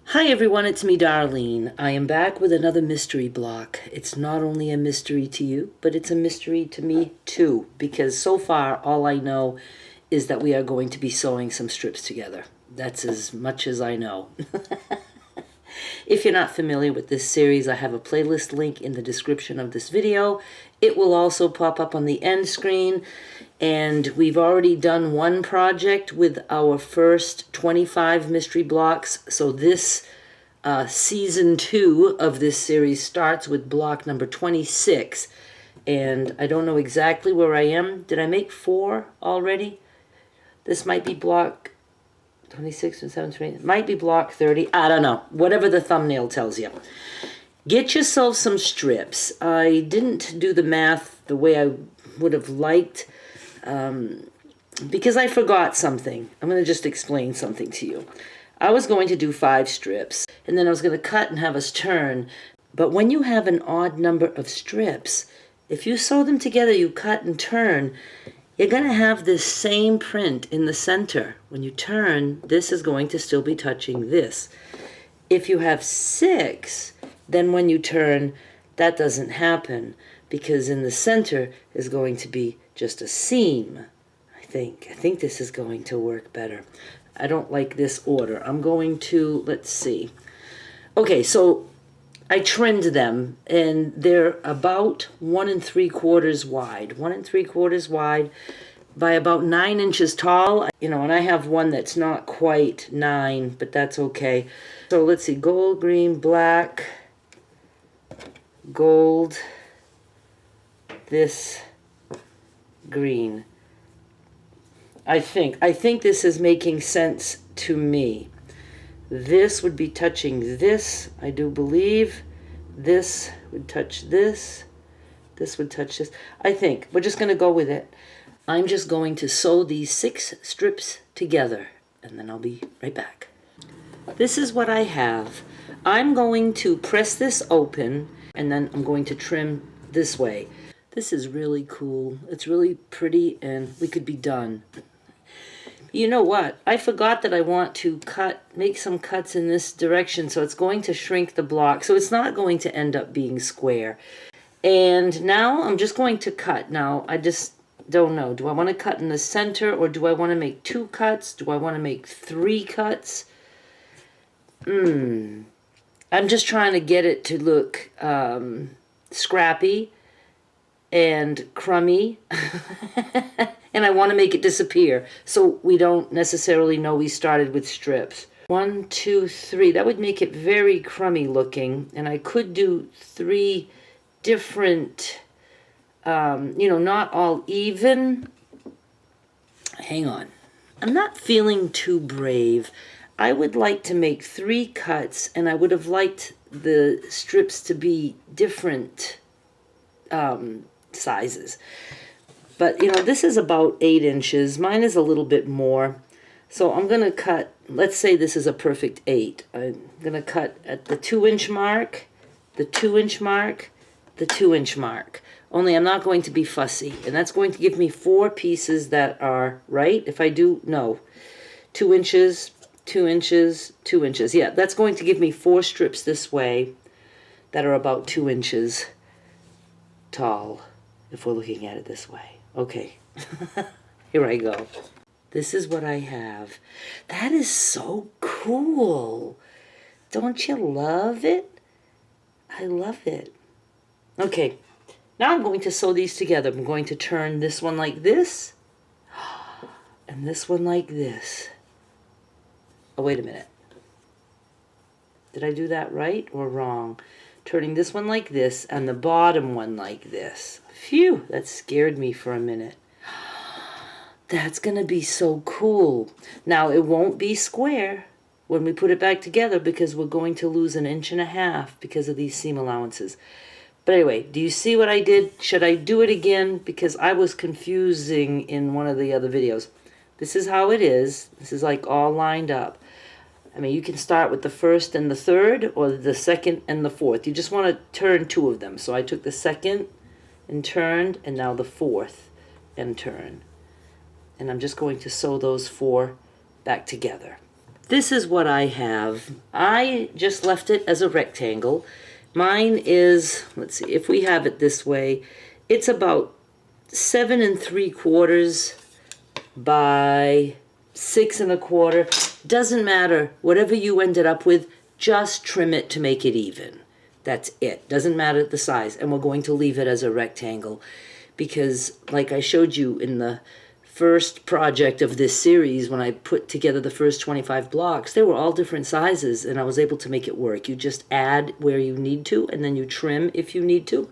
Hi everyone, it's me Darlene. I am back with another mystery block. It's not only a mystery to you, but it's a mystery to me too, because so far all I know is that we are going to be sewing some strips together. That's as much as I know. If you're not familiar with this series, I have a playlist link in the description of this video. It will also pop up on the end screen. And we've already done one project with our first 25 mystery blocks. So this season 2 of this series starts with block number 26. And I don't know exactly where I am. Did I make 4 already? This might be block 26 and 7, 28. Might be block 30. I don't know. Whatever the thumbnail tells you. Get yourself some strips. I didn't do the math the way I would have liked because I forgot something. I'm going to just explain something to you. I was going to do 5 strips, and then I was going to cut and have us turn. But when you have an odd number of strips, if you sew them together, you cut and turn, you're going to have this same print in the center. When you turn, this is going to still be touching this. If you have 6, then when you turn, that doesn't happen, because in the center is going to be just a seam. I think this is going to work better. I don't like this order. I'm going to, let's see. Okay, so I trimmed them, and they're about 1 3/4 wide. 1 3/4 wide by about 9 inches tall. You know, and I have one that's not quite 9, but that's okay. So let's see, gold, green, black, gold, this green. I think this is making sense to me. This would be touching this, I do believe. This would touch this. This would touch this. I think we're just going to go with it. I'm just going to sew these 6 strips together, and then I'll be right back. This is what I have. I'm going to press this open, and then I'm going to trim this way. This is really cool. It's really pretty, and we could be done. You know what? I forgot that I want to make some cuts in this direction, so it's going to shrink the block. So it's not going to end up being square. And now I'm just going to cut. Now, I just don't know. Do I want to cut in the center, or do I want to make 2 cuts? Do I want to make 3 cuts? I'm just trying to get it to look scrappy and crummy. And I want to make it disappear so we don't necessarily know we started with strips. 1, 2, 3. That would make it very crummy looking. And I could do 3 different, not all even. Hang on. I'm not feeling too brave. I would like to make 3 cuts, and I would have liked the strips to be different sizes. But, this is about 8 inches. Mine is a little bit more. So I'm going to cut, let's say this is a perfect 8. I'm going to cut at the 2-inch mark, the 2-inch mark, the 2-inch mark. Only I'm not going to be fussy. And that's going to give me 4 pieces that are, right? If I do, no. 2 inches, 2 inches, 2 inches. Yeah, that's going to give me 4 strips this way that are about 2 inches tall, if we're looking at it this way. Okay, here I go. This is what I have. That is so cool. Don't you love it? I love it. Okay, now I'm going to sew these together. I'm going to turn this one like this, and this one like this. Oh, wait a minute. Did I do that right or wrong? Turning this one like this and the bottom one like this. Phew, that scared me for a minute. That's going to be so cool. Now, it won't be square when we put it back together because we're going to lose 1.5 inches because of these seam allowances. But anyway, do you see what I did? Should I do it again? Because I was confusing in one of the other videos. This is how it is. This is like all lined up. I mean, you can start with the 1st and the 3rd, or the 2nd and the 4th. You just want to turn 2 of them. So I took the 2nd and turned, and now the 4th and turn. And I'm just going to sew those 4 back together. this is what I have. I just left it as a rectangle. Mine is, let's see, if we have it this way, it's about 7 3/4 by 6 1/4. Doesn't matter. Whatever you ended up with, just trim it to make it even. That's it. Doesn't matter the size. And we're going to leave it as a rectangle because, like I showed you in the first project of this series, when I put together the first 25 blocks, they were all different sizes, and I was able to make it work. You just add where you need to, and then you trim if you need to,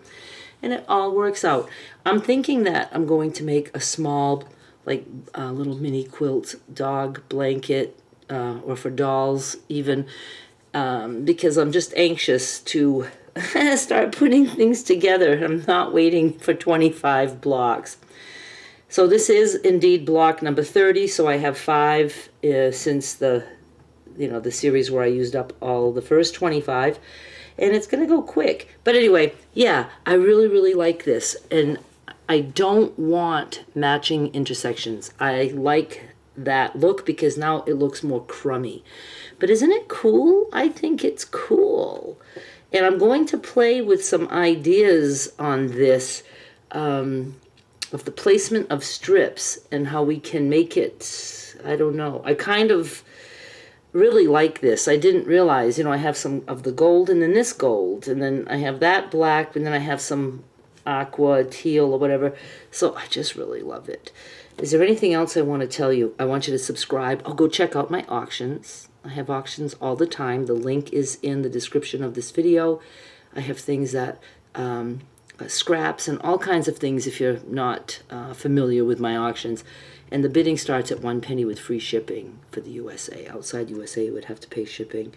and it all works out. I'm thinking that I'm going to make a small, like, little mini quilt dog blanket, or for dolls even, because I'm just anxious to start putting things together. I'm not waiting for 25 blocks. So this is indeed block number 30, so I have 5 since the series where I used up all the first 25, and it's going to go quick. But anyway, yeah, I really, really like this, and I don't want matching intersections. I like that look because now it looks more crummy. But isn't it cool? I think it's cool. And I'm going to play with some ideas on this, of the placement of strips and how we can make it, I don't know. I kind of really like this. I didn't realize, I have some of the gold and then this gold, and then I have that black, and then I have some aqua, teal, or whatever. So I just really love it. Is there anything else I want to tell you? I want you to subscribe. Oh, go check out my auctions. I have auctions all the time. The link is in the description of this video. I have things that, scraps and all kinds of things if you're not familiar with my auctions. And the bidding starts at 1 penny with free shipping for the USA. Outside USA, you would have to pay shipping.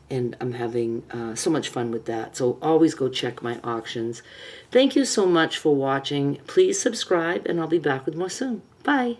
And I'm having so much fun with that. So always go check my auctions. Thank you so much for watching. Please subscribe, and I'll be back with more soon. Bye.